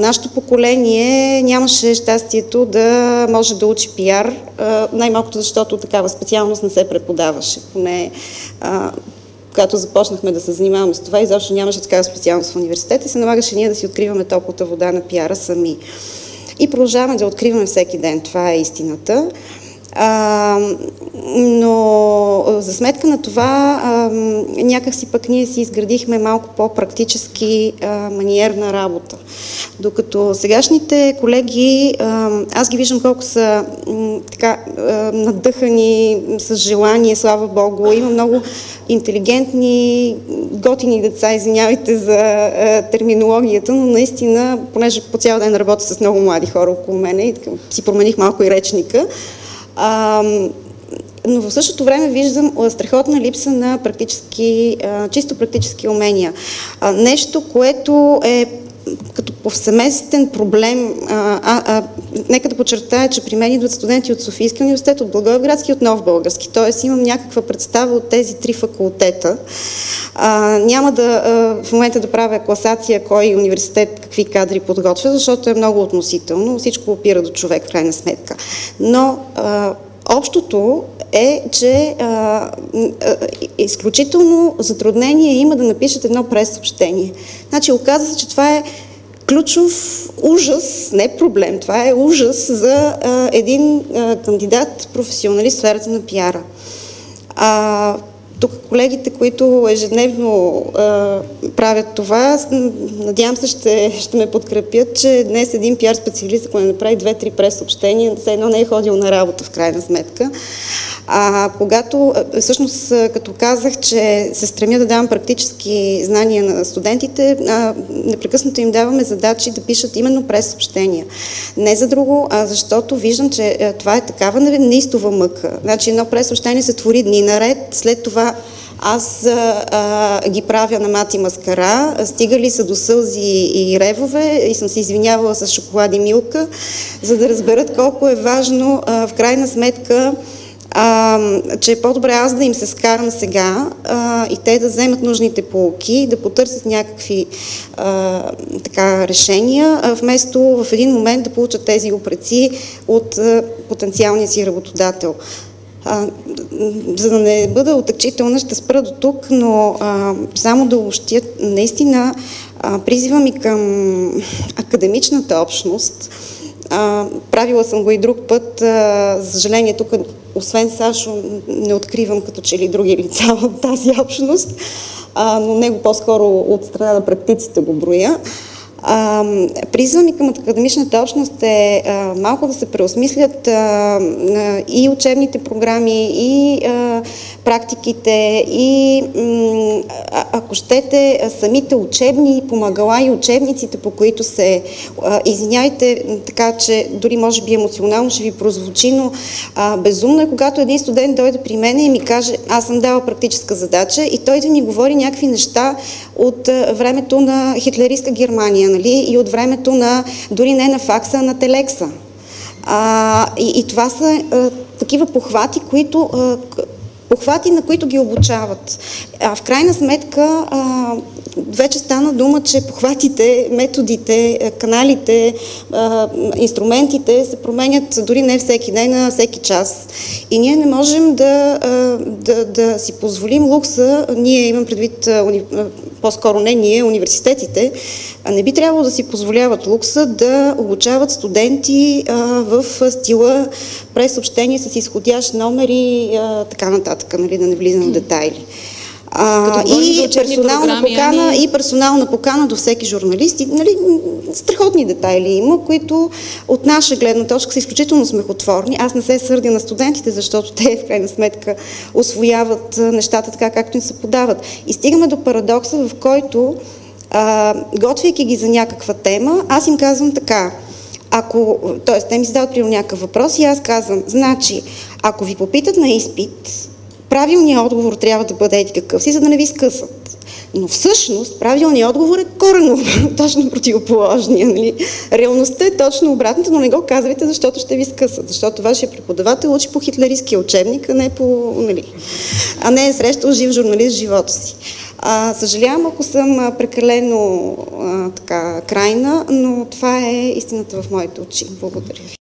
Нашето поколение нямаше щастието да може да учи пиар, най-малкото защото такава специалност не се преподаваше. Поне когато започнахме да се занимаваме с това, изобщо нямаше такава специалност в университета и се налагаше ние да си откриваме топлата вода на пиара сами. И продължаваме да откриваме всеки ден, това е истината. Но за сметка на това някак си пък ние си изградихме малко по-практически маниер на работа. Докато сегашните колеги, аз ги виждам колко са така надъхани с желание, слава Богу. Има много интелигентни, готини деца, извинявайте за терминологията, но наистина, понеже по цял ден работя с много млади хора около мене и си промених малко и речника, но в същото време виждам страхотна липса на чисто практически умения. Нещо, което е като повсеместен проблем. Нека да подчертая, че при мен идват студенти от Софийския университет, от Благоевградски и от Нов български. Тоест имам някаква представа от тези 3 факултета. Няма в момента да правя класация кой университет какви кадри подготвя, защото е много относително. Всичко опира до човек в крайна сметка. Но общото е, че изключително затруднение има да напишат едно прес-съобщение. Значи оказва се, че това е ключов ужас, не проблем, това е ужас за един кандидат, професионалист в сферата на пиара. Тук колегите, които ежедневно правят това, надявам се ще ме подкрепят, че днес един пиар специалист, ако не направи 2-3 прес-съобщения, все едно не е ходил на работа в крайна сметка. Когато, всъщност, като казах, че се стремя да давам практически знания на студентите, непрекъснато им даваме задачи да пишат именно прес-съобщения. Не за друго, а защото виждам, че това е такава неистова мъка. Значи едно прес-съобщение се твори дни наред, след това аз ги правя на мати маскара, стигали са до сълзи и ревове и съм се извинявала с шоколади Милка, за да разберат колко е важно в крайна сметка, че е по-добре аз да им се скарам сега и те да вземат нужните поуки, да потърсят някакви решения, вместо в един момент да получат тези упреци от потенциалния си работодател. За да не бъда отекчителна, ще спра до тук, но само да обобщя, наистина призивам и към академичната общност. Правила съм го и друг път, за съжаление тук, освен Сашо, не откривам като че ли други лица от тази общност, но него по-скоро от страна на практиците го броя. Призвам и към академичната общност е малко да се преосмислят и учебните програми, и практиките, и ако щете, самите учебни помагала и учебниците, по които се... Извиняйте, така че дори може би емоционално ще ви прозвучи, но безумно е, когато един студент дойде при мен и ми каже, аз съм дала практическа задача и той да ми говори някакви неща от времето на хитлеристка Германия, нали? И от времето на, дори не на факса, а на телекса. И това са такива похвати, на които ги обучават. В крайна сметка, вече стана дума, че похватите, методите, каналите, инструментите се променят дори не всеки ден, а всеки час. И ние не можем да си позволим лукса, ние имам предвид, по-скоро не ние, университетите, не би трябвало да си позволяват лукса да обучават студенти в стила прес-съобщение с изходящ номер и така нататък, нали, да не влизам в детайли. И персонална покана до всеки журналист. Нали, страхотни детайли има, които от наша гледна точка са изключително смехотворни. Аз не се сърдя на студентите, защото те в крайна сметка усвояват нещата така, както им се подават. И стигаме до парадокса, в който, готвейки ги за някаква тема, аз им казвам така. Т.е. те ми задават примерно някакъв въпрос и аз казвам, значи, ако ви попитат на изпит, правилният отговор трябва да бъде еди какъв си, за да не ви скъсат. Но всъщност правилният отговор е коренно точно противоположния. Нали? Реалността е точно обратната, но не го казвайте, защото ще ви скъсат. Защото вашия преподавател учи по хитлеристския учебник, а не е срещал жив журналист в живота си. Съжалявам, ако съм прекалено крайна, но това е истината в моите очи. Благодаря ви.